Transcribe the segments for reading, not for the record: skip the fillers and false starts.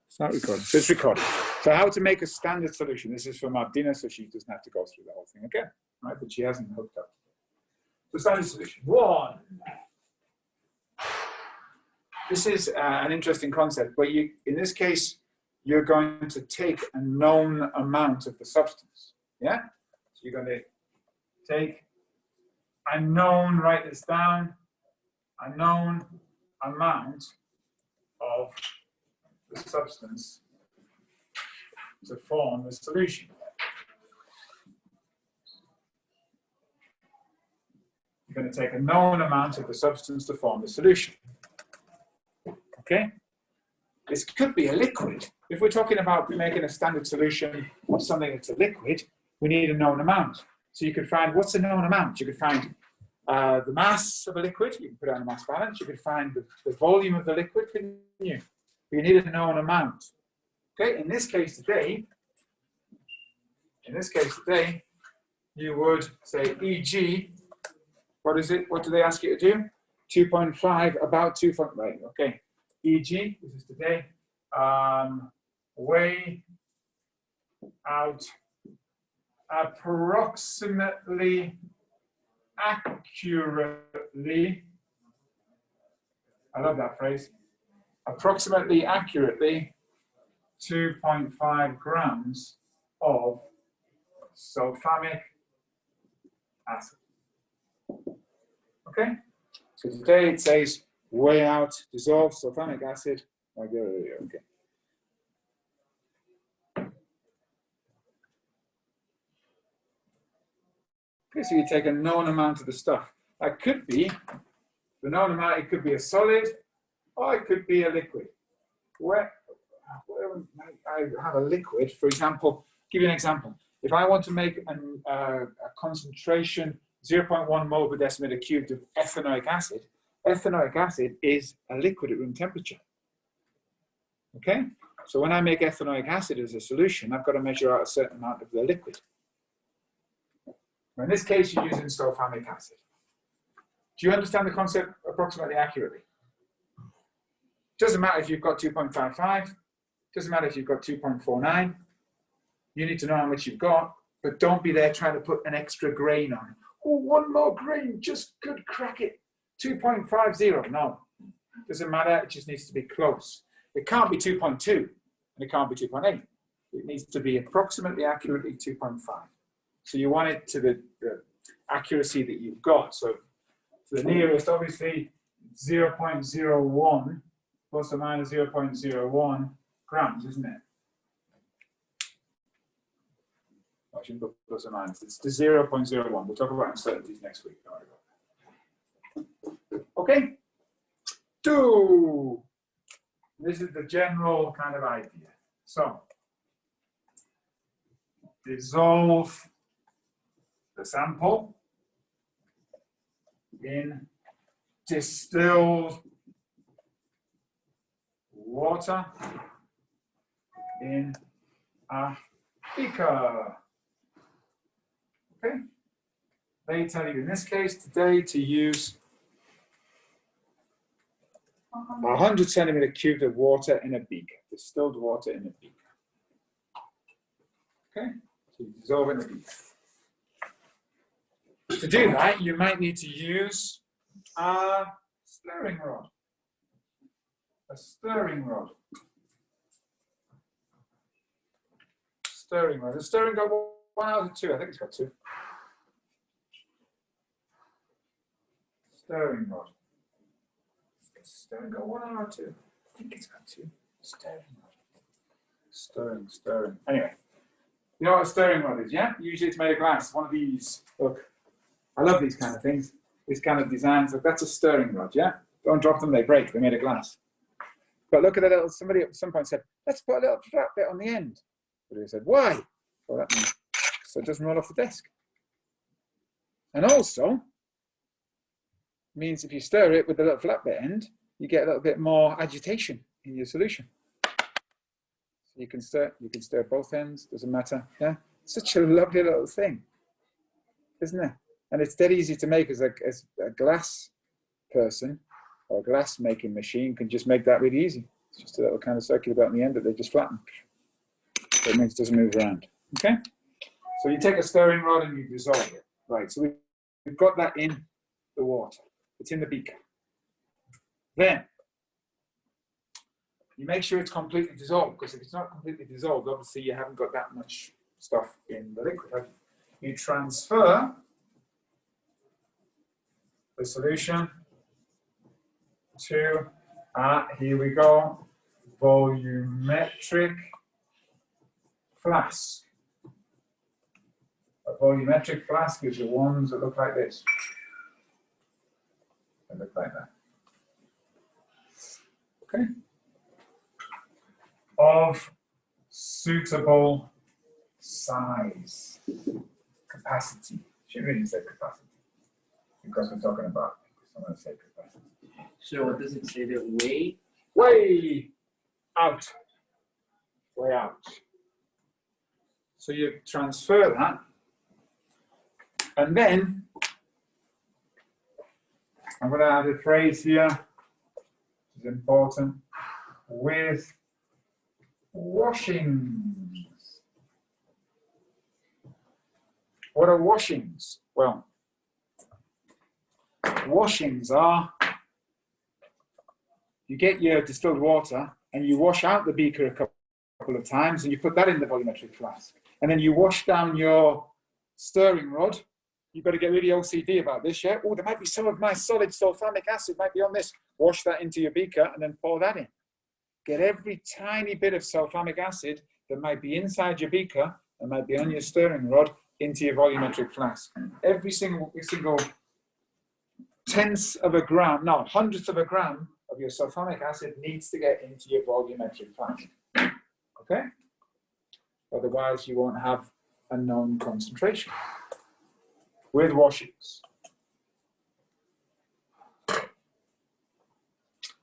Start recording. So it's recording. So how to make a standard solution. This is for Martina, so she doesn't have to go through the whole thing again, right? But she hasn't hooked up. So standard solution. One. This is an interesting concept, but you, in this case, you're going to take a known amount of the substance. Yeah? So you're going to take a known, write this down, a known amount of the substance to form the solution. You're going to take a known amount of the substance to form the solution. Okay? This could be a liquid. If we're talking about making a standard solution of something that's a liquid, we need a known amount. So you could find, what's a known amount? You could find the mass of a liquid. You can put it on a mass balance. You could find the volume of the liquid, couldn't you? You need a known amount. Okay, in this case today, you would say e.g., what is it? What do they ask you to do? 2.5, about 2. Right, okay. E.g., this is today, weigh out approximately accurately, I love that phrase, approximately accurately 2.5 grams of sulfamic acid. Okay, so today it says weigh out dissolved sulfamic acid. Okay. Okay, so you take a known amount of the stuff. That could be, the known amount, it could be a solid, or it could be a liquid. Where I have a liquid, for example, give you an example. If I want to make a concentration 0.1 mole per decimeter cubed of ethanoic acid is a liquid at room temperature. Okay? So when I make ethanoic acid as a solution, I've got to measure out a certain amount of the liquid. In this case, you're using sulfamic acid. Do you understand the concept approximately accurately? Doesn't matter if you've got 2.55, doesn't matter if you've got 2.49. You need to know how much you've got, but don't be there trying to put an extra grain on. Oh, one more grain just could crack it. 2.50, no. Doesn't matter, it just needs to be close. It can't be 2.2, and it can't be 2.8. It needs to be approximately accurately 2.5. So you want it to the accuracy that you've got. So the nearest, obviously, 0.01 plus or minus 0.01 grams, isn't it? I shouldn't put plus or minus. It's the 0.01. We'll talk about uncertainties next week. Okay. 2. This is the general kind of idea. So dissolve the sample in distilled water in a beaker. Okay. They tell you in this case today to use 100 centimeter cubed of water in a beaker, distilled water in a beaker. Okay, so you dissolve in the beaker. To do that, you might need to use a stirring rod. A stirring rod. Stirring rod. The stirring got 1 out of 2. I think it's got 2. Stirring rod. Stirring got 1 out of 2. I think it's got 2. Stirring rod. Stirring. Anyway, you know what a stirring rod is, yeah? Usually it's made of glass. One of these. Look, I love these kind of things. These kind of designs. Look, that's a stirring rod, yeah? Don't drop them, they break. They're made of glass. But look at that little, somebody at some point said, let's put a little flat bit on the end. But he said, why? Well, that means so it doesn't roll off the desk. And also, means if you stir it with the little flat bit end, you get a little bit more agitation in your solution. So you can stir both ends, doesn't matter. Yeah, it's such a lovely little thing, isn't it? And it's dead easy to make as a glass person or a glass making machine can just make that really easy. Just a little kind of circular bit on the end that they just flatten. So it means it doesn't move around. Okay? So you take a stirring rod and you dissolve it. Right, so we've got that in the water. It's in the beaker. Then, you make sure it's completely dissolved, because if it's not completely dissolved, obviously you haven't got that much stuff in the liquid. You transfer the solution to, here we go, volumetric flask. A volumetric flask is the ones that look like this. They look like that. Okay. Of suitable size, capacity. Should really say capacity, because we're talking about. I'm going to say capacity. So what does it say that weight? Way out. Way out. So you transfer that, and then I'm going to add a phrase here, which is important, with washings. What are washings? Well, washings are, you get your distilled water and you wash out the beaker a couple of times and you put that in the volumetric flask. And then you wash down your stirring rod. You've got to get really OCD about this, yeah? Oh, there might be some of my solid sulfamic acid might be on this. Wash that into your beaker and then pour that in. Get every tiny bit of sulfamic acid that might be inside your beaker and might be on your stirring rod into your volumetric flask. Every single tenth of a gram, no, hundredth of a gram of your sulfamic acid needs to get into your volumetric flask. Okay? Otherwise, you won't have a known concentration. With washings.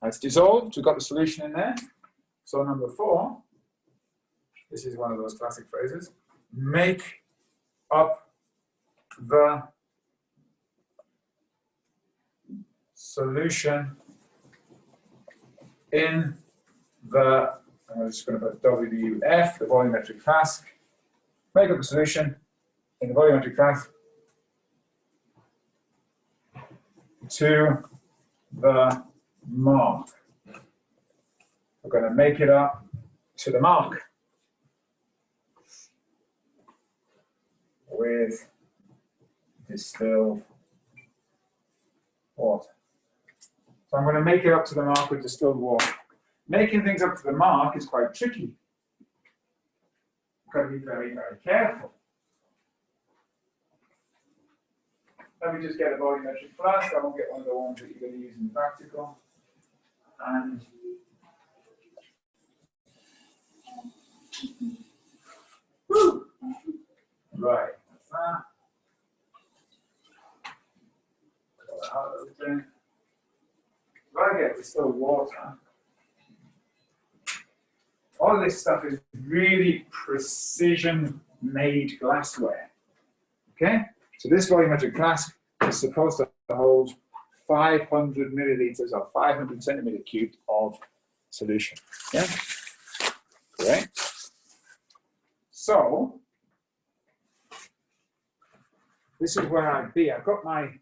It's dissolved, we've got the solution in there. So number 4, this is one of those classic phrases, make up the solution in the, I'm just going to put WF, the volumetric flask, make up the solution in the volumetric flask to the mark. We're going to make it up to the mark with distilled water. So I'm going to make it up to the mark with distilled water. Making things up to the mark is quite tricky. You've got to be very, very careful. Let me just get a volumetric flask. I won't get one of the ones that you're going to use in the practical. And woo! Right, that's that. Pull that out of the thing. If I get distilled water, all this stuff is really precision-made glassware. Okay? So this volumetric flask is supposed to hold 500 milliliters or 500 centimeter cubed of solution. Yeah? Great. So, this is where I'd be. I've got my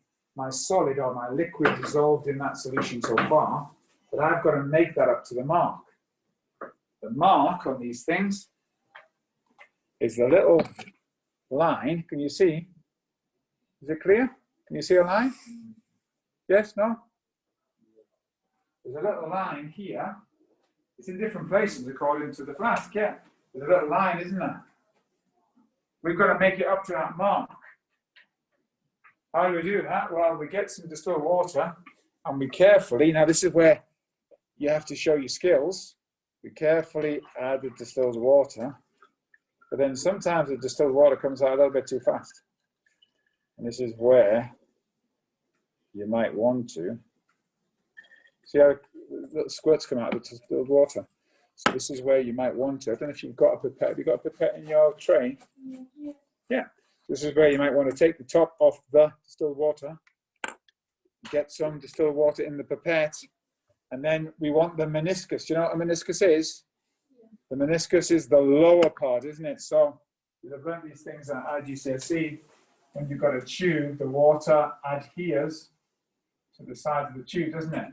solid or my liquid dissolved in that solution so far, but I've got to make that up to the mark. The mark on these things is the little line. Can you see? Is it clear? Can you see a line? Yes, no? There's a little line here. It's in different places according to the flask, yeah. There's a little line, isn't there? We've got to make it up to that mark. How do we do that? Well, we get some distilled water and we carefully, now this is where you have to show your skills. We carefully add the distilled water, but then sometimes the distilled water comes out a little bit too fast. And this is where you might want to. See how little squirts come out of the distilled water? So this is where you might want to. I don't know if you've got a pipette. Have you got a pipette in your tray? Yeah. This is where you might want to take the top off the distilled water, get some distilled water in the pipette, And then we want the meniscus. Do you know what a meniscus is? The meniscus is the lower part, isn't it? So you'll have learned these things at IGCSE. When you've got a tube, the water adheres to the side of the tube, doesn't it?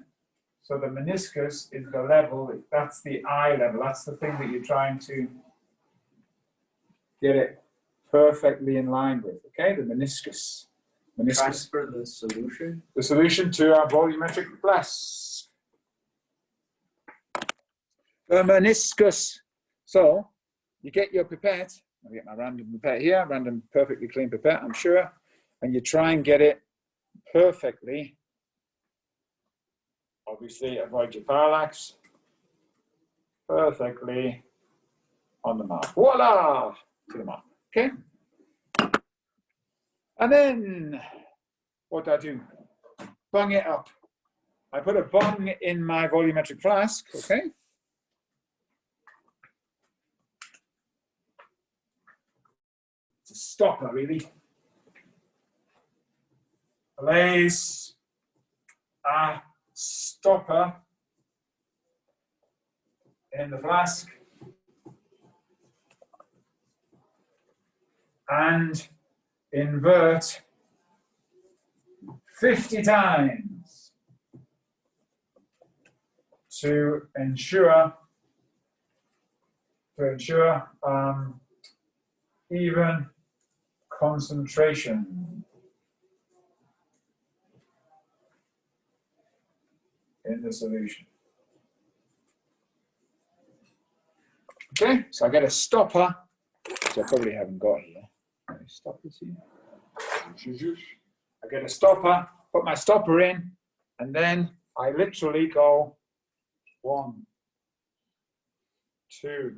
So the meniscus is the level, that's the eye level. That's the thing that you're trying to get it perfectly in line with, okay? The meniscus. Transfer the solution. The solution to our volumetric flask. The meniscus. So you get your pipette. I'll get my random pipette here, random perfectly clean pipette, I'm sure. And you try and get it perfectly. Obviously, avoid your parallax. Perfectly on the mark. Voila! To the mark. Okay? And then, what do I do? Bung it up. I put a bung in my volumetric flask, okay? It's a stopper, really. Place a stopper in the flask and invert 50 times to ensure even concentration in the solution. Okay, so I get a stopper, which I probably haven't got here. Stop this here. I get a stopper, put my stopper in, and then I literally go 1, 2,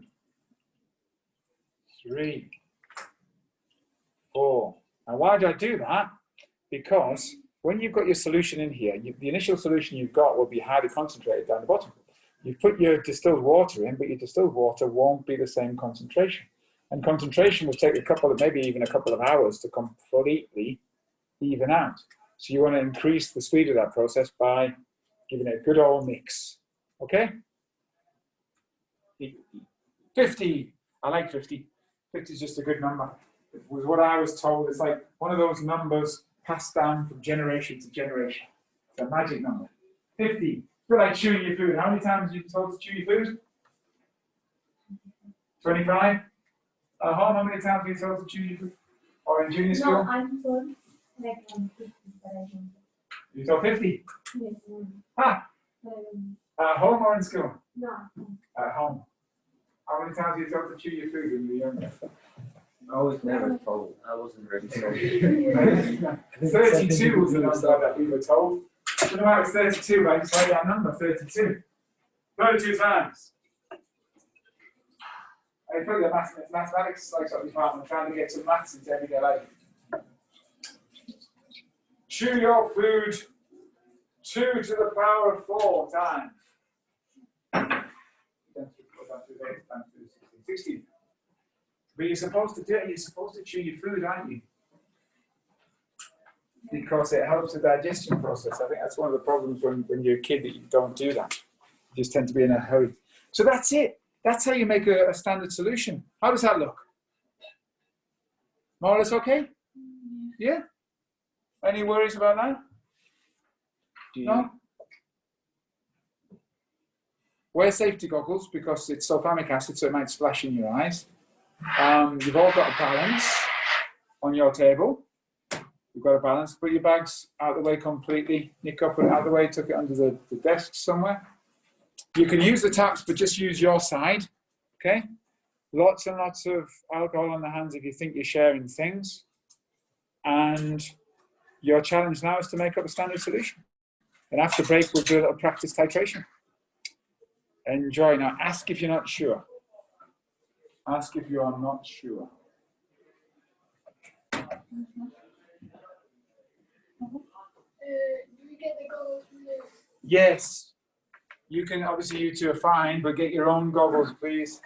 3, 4. Now, why do I do that? Because when you've got your solution in here, the initial solution you've got will be highly concentrated down the bottom. You've put your distilled water in, but your distilled water won't be the same concentration. And concentration will take maybe even a couple of hours to completely even out. So you want to increase the speed of that process by giving it a good old mix. Okay? 50. I like 50. 50 is just a good number. It was what I was told. It's like one of those numbers passed down from generation to generation. It's a magic number. 50. It's like chewing your food. How many times have you been told to chew your food? 25? At home, how many times have you been told to chew your food? Or in junior school? No, I'm told like 50, but I don't. You told 50? Yes, Ha! At home or in school? no. At home. How many times have you told to chew your food when you were younger? I was never told. I wasn't ready. 32 was the number that we were told. I don't know why it was 32, but I just like that number, 32. 32 times. I put the mathematics like sort of department trying to get some maths into everyday life. Chew your food 2 to the power of 4 times. 16. But you're supposed to do it, you're supposed to chew your food, aren't you? Because it helps the digestion process. I think that's one of the problems when you're a kid that you don't do that. You just tend to be in a hurry. So that's it. That's how you make a standard solution. How does that look? More or less okay? Yeah? Any worries about that? No? Wear safety goggles because it's sulfamic acid, so it might splash in your eyes. You've all got a balance on your table. You've got a balance. Put your bags out of the way completely. Nico put it out of the way, took it under the desk somewhere. You can use the taps, but just use your side, okay? Lots and lots of alcohol on the hands if you think you're sharing things. And your challenge now is to make up a standard solution. And after break, we'll do a little practice titration. Enjoy. Now, ask if you're not sure. Ask if you are not sure. Do we get the goggles from the... Yes. You can, obviously you two are fine, but get your own goggles, please.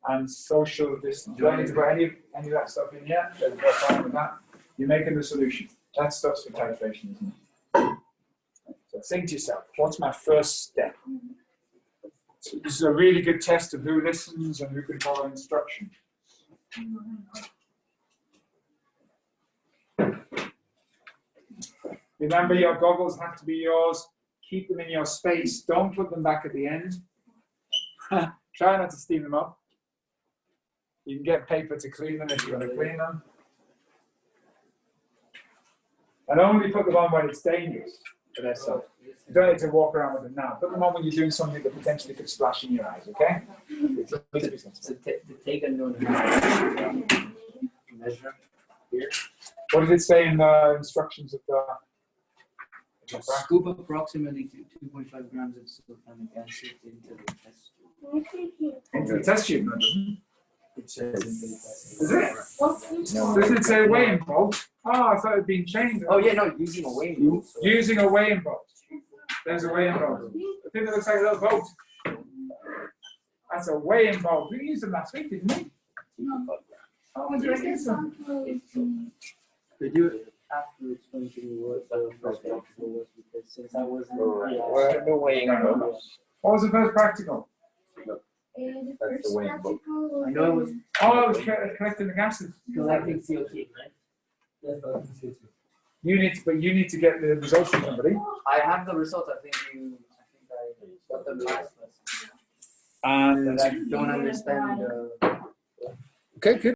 And social distance. Do I need to put any of that stuff in yet? They're fine with that. You're making the solution. That stuff's for titration, isn't it? So think to yourself, what's my first step? So this is a really good test of who listens and who can follow instruction. Remember, your goggles have to be yours. Keep them in your space. Don't put them back at the end. Try not to steam them up. You can get paper to clean them if you want to clean them. And only put them on when it's dangerous for their self. You don't need to walk around with them now. Put them on when you're doing something that potentially could splash in your eyes, okay? So to take a known measure here. What did it say in the instructions of the Scoop approximately 2.5 grams of sulfuric acid into the test tube. into the test tube? No, it doesn't. It says into the test Is tube. it? What's this No. one? Does it say weighing bolt? Oh, I thought it had been changed. Oh yeah, no, using a weighing tool. So Using a weighing bolt. There's a weighing bolt. I think it looks like a little boat. That's a weighing bolt. We used them last week, didn't we? Oh, when did I get some? Could you after explain to me what the first practical was, because since I wasn't No weighing boat. What was the first practical? The That's first the weighing boat. practical I know it was Oh, it was collecting the gases. collecting CO2, right? You need to get the results from somebody. I have the results. I think I got them last lesson. And But I don't understand the okay, good.